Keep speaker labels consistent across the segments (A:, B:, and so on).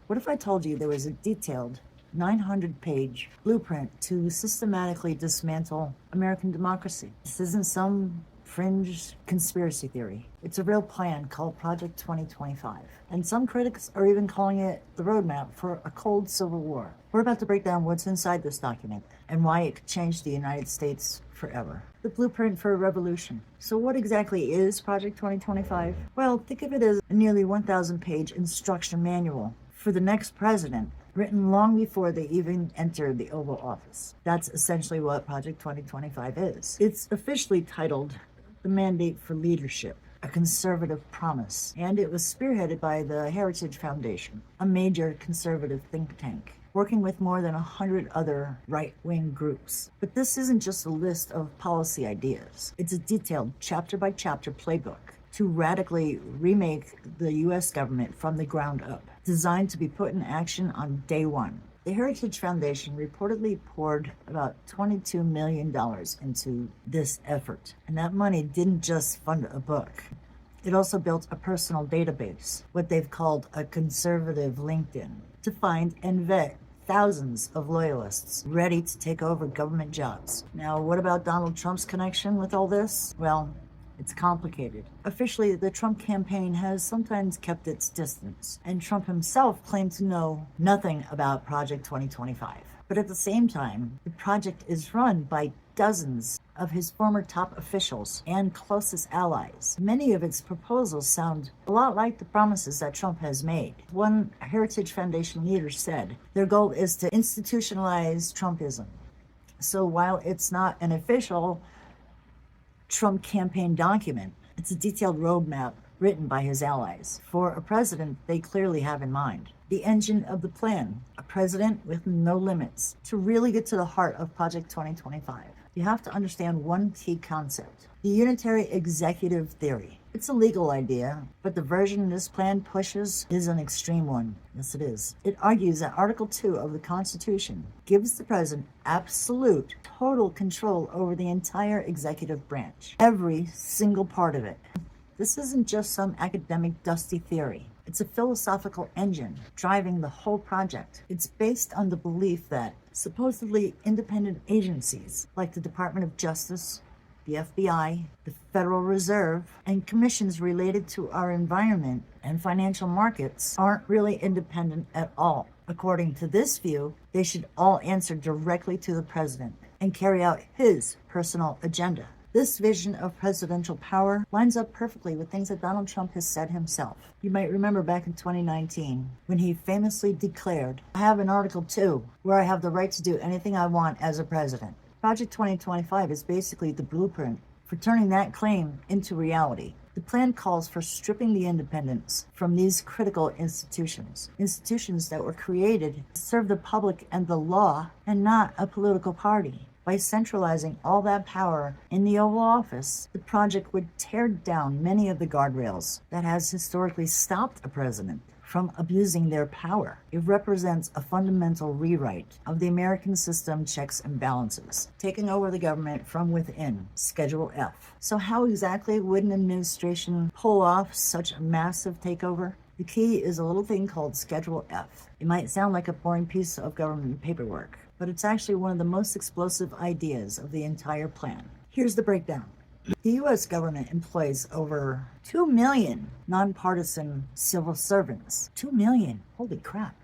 A: What if I told you there was a detailed 900-page blueprint to systematically dismantle American democracy? This isn't some fringe conspiracy theory. It's a real plan called Project 2025. And some critics are even calling it the roadmap for a cold civil war. We're about to break down what's inside this document and why it could change the United States forever. The blueprint for a revolution. So what exactly is Project 2025? Well, think of it as a nearly 1,000-page instruction manual for the next president, written long before they even enter the Oval Office. That's essentially what Project 2025 is. It's officially titled The Mandate for Leadership, a Conservative Promise, and it was spearheaded by the Heritage Foundation, a major conservative think tank, working with more than 100 other right-wing groups. But this isn't just a list of policy ideas. It's a detailed chapter-by-chapter playbook to radically remake the U.S. government from the ground up, designed to be put in action on day one. The Heritage Foundation reportedly poured about $22 million into this effort, and that money didn't just fund a book. It also built a personal database, what they've called a conservative LinkedIn, to find and vet thousands of loyalists ready to take over government jobs. Now, what about Donald Trump's connection with all this? Well, it's complicated. Officially, the Trump campaign has sometimes kept its distance, and Trump himself claimed to know nothing about Project 2025. But at the same time, the project is run by dozens of his former top officials and closest allies. Many of its proposals sound a lot like the promises that Trump has made. One Heritage Foundation leader said their goal is to institutionalize Trumpism. So while it's not an official Trump campaign document, it's a detailed roadmap written by his allies for a president they clearly have in mind. The engine of the plan, a president with no limits. To really get to the heart of Project 2025, you have to understand one key concept: the unitary executive theory. It's a legal idea, but the version this plan pushes is an extreme one. Yes, it is. It argues that Article 2 of the Constitution gives the president absolute, total control over the entire executive branch, every single part of it. This isn't just some academic dusty theory. It's a philosophical engine driving the whole project. It's based on the belief that supposedly independent agencies like the Department of Justice, the FBI, the Federal Reserve, and commissions related to our environment and financial markets aren't really independent at all. According to this view, they should all answer directly to the president and carry out his personal agenda. This vision of presidential power lines up perfectly with things that Donald Trump has said himself. You might remember back in 2019 when he famously declared, "I have an Article 2 where I have the right to do anything I want as a president." Project 2025 is basically the blueprint for turning that claim into reality. The plan calls for stripping the independence from these critical institutions that were created to serve the public and the law and not a political party. By centralizing all that power in the Oval Office, the project would tear down many of the guardrails that has historically stopped a president from abusing their power. It represents a fundamental rewrite of the American system checks and balances, taking over the government from within, Schedule F. So how exactly would an administration pull off such a massive takeover? The key is a little thing called Schedule F. It might sound like a boring piece of government paperwork, but it's actually one of the most explosive ideas of the entire plan. Here's the breakdown. The U.S. government employs over 2 million nonpartisan civil servants. 2 million. Holy crap.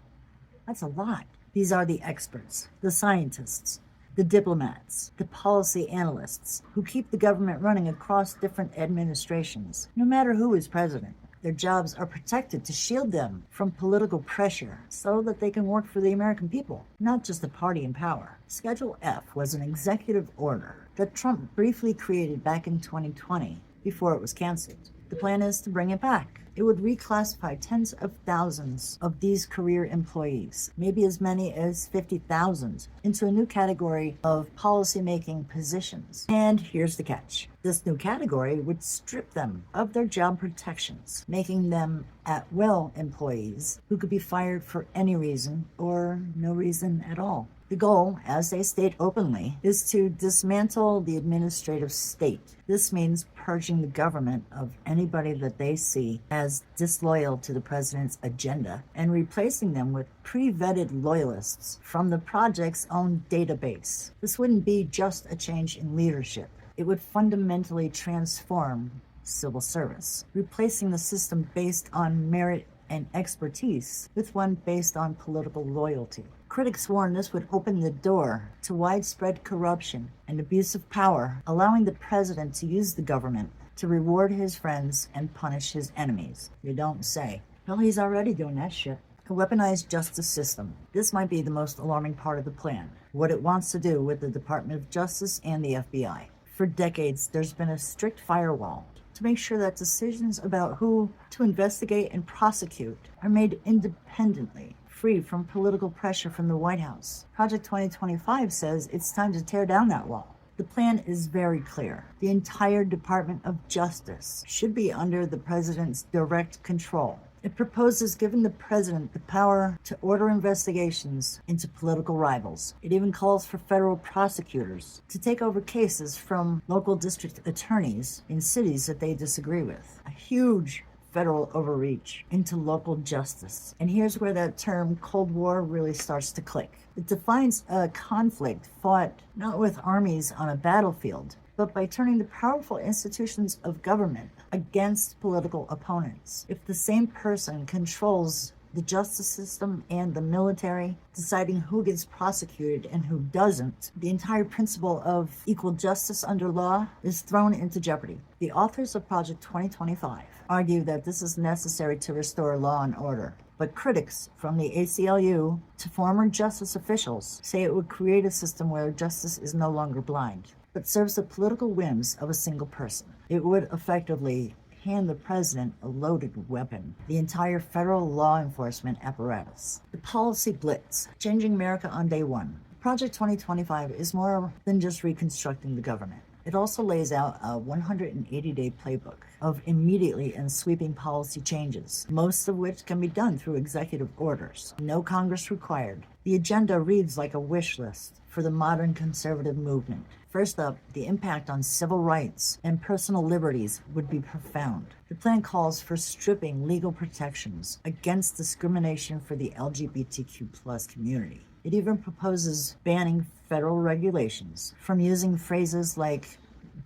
A: That's a lot. These are the experts, the scientists, the diplomats, the policy analysts who keep the government running across different administrations, no matter who is president. Their jobs are protected to shield them from political pressure so that they can work for the American people, not just the party in power. Schedule F was an executive order that Trump briefly created back in 2020 before it was canceled. The plan is to bring it back. It would reclassify tens of thousands of these career employees, maybe as many as 50,000, into a new category of policymaking positions. And here's the catch. This new category would strip them of their job protections, making them at-will employees who could be fired for any reason or no reason at all. The goal, as they state openly, is to dismantle the administrative state. This means purging the government of anybody that they see as as disloyal to the president's agenda and replacing them with pre-vetted loyalists from the project's own database. This wouldn't be just a change in leadership. It would fundamentally transform civil service, replacing the system based on merit and expertise with one based on political loyalty. Critics warn this would open the door to widespread corruption and abuse of power, allowing the president to use the government to reward his friends and punish his enemies. You don't say. Well, he's already doing that shit. A weaponized justice system. This might be the most alarming part of the plan, what it wants to do with the Department of Justice and the FBI. For decades, there's been a strict firewall to make sure that decisions about who to investigate and prosecute are made independently, free from political pressure from the White House. Project 2025 says it's time to tear down that wall. The plan is very clear. The entire Department of Justice should be under the president's direct control. It proposes giving the president the power to order investigations into political rivals. It even calls for federal prosecutors to take over cases from local district attorneys in cities that they disagree with. A huge federal overreach into local justice. And here's where that term Cold War really starts to click. It defines a conflict fought not with armies on a battlefield, but by turning the powerful institutions of government against political opponents. If the same person controls the justice system and the military, deciding who gets prosecuted and who doesn't, the entire principle of equal justice under law is thrown into jeopardy. The authors of Project 2025 argue that this is necessary to restore law and order. But critics, from the ACLU to former justice officials, say it would create a system where justice is no longer blind, but serves the political whims of a single person. It would effectively hand the president a loaded weapon, the entire federal law enforcement apparatus. The policy blitz, changing America on day one. Project 2025 is more than just reconstructing the government. It also lays out a 180-day playbook of immediately and sweeping policy changes, most of which can be done through executive orders. No Congress required. The agenda reads like a wish list for the modern conservative movement. First up, the impact on civil rights and personal liberties would be profound. The plan calls for stripping legal protections against discrimination for the LGBTQ+ community. It even proposes banning federal regulations from using phrases like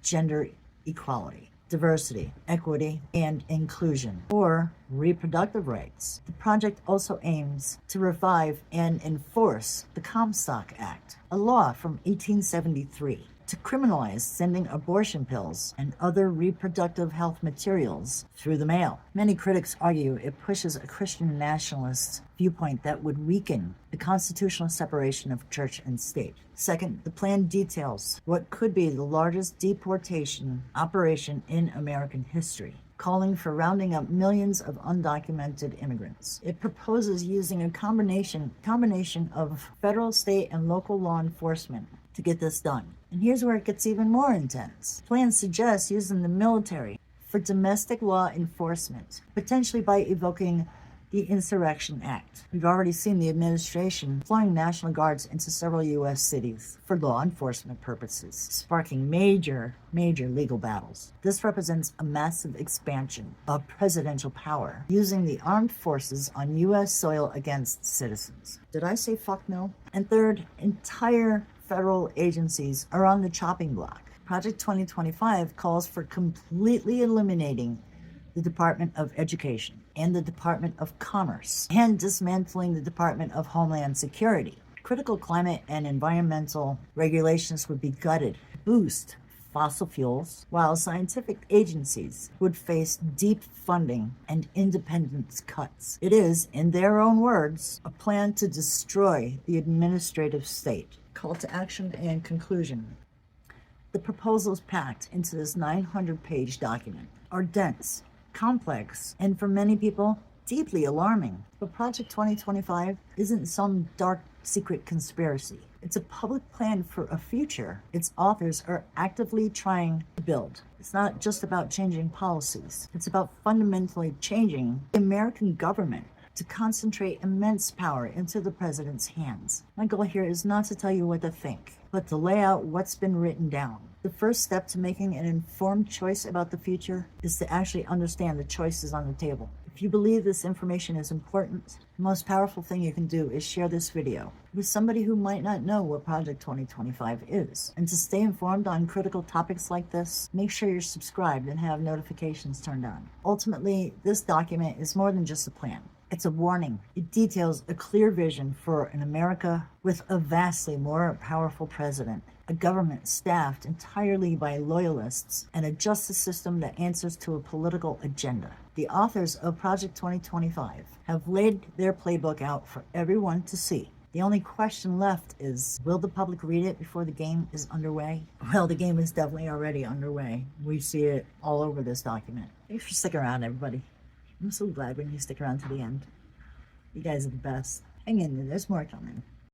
A: gender equality, diversity, equity, and inclusion, or reproductive rights. The project also aims to revive and enforce the Comstock Act, a law from 1873, to criminalize sending abortion pills and other reproductive health materials through the mail. Many critics argue it pushes a Christian nationalist viewpoint that would weaken the constitutional separation of church and state. Second, the plan details what could be the largest deportation operation in American history, calling for rounding up millions of undocumented immigrants. It proposes using a combination of federal, state, and local law enforcement to get this done. And here's where it gets even more intense. Plans suggest using the military for domestic law enforcement, potentially by evoking the Insurrection Act. We've already seen the administration flying National Guards into several U.S. cities for law enforcement purposes, sparking major legal battles. This represents a massive expansion of presidential power, using the armed forces on U.S. soil against citizens. Did I say fuck no? And third, entire federal agencies are on the chopping block. Project 2025 calls for completely eliminating the Department of Education and the Department of Commerce, and dismantling the Department of Homeland Security. Critical climate and environmental regulations would be gutted, boost fossil fuels, while scientific agencies would face deep funding and independence cuts. It is, in their own words, a plan to destroy the administrative state. Call to action and conclusion. The proposals packed into this 900-page document are dense, complex, and for many people, deeply alarming. But Project 2025 isn't some dark secret conspiracy. It's a public plan for a future its authors are actively trying to build. It's not just about changing policies. It's about fundamentally changing the American government to concentrate immense power into the president's hands. My goal here is not to tell you what to think, but to lay out what's been written down. The first step to making an informed choice about the future is to actually understand the choices on the table. If you believe this information is important, the most powerful thing you can do is share this video with somebody who might not know what Project 2025 is. And to stay informed on critical topics like this, make sure you're subscribed and have notifications turned on. Ultimately, this document is more than just a plan. It's a warning. It details a clear vision for an America with a vastly more powerful president, a government staffed entirely by loyalists, and a justice system that answers to a political agenda. The authors of Project 2025 have laid their playbook out for everyone to see. The only question left is, will the public read it before the game is underway? Well, the game is definitely already underway. We see it all over this document. Thanks for sticking around, everybody. I'm so glad when you stick around to the end. You guys are the best. Hang in there, there's more coming.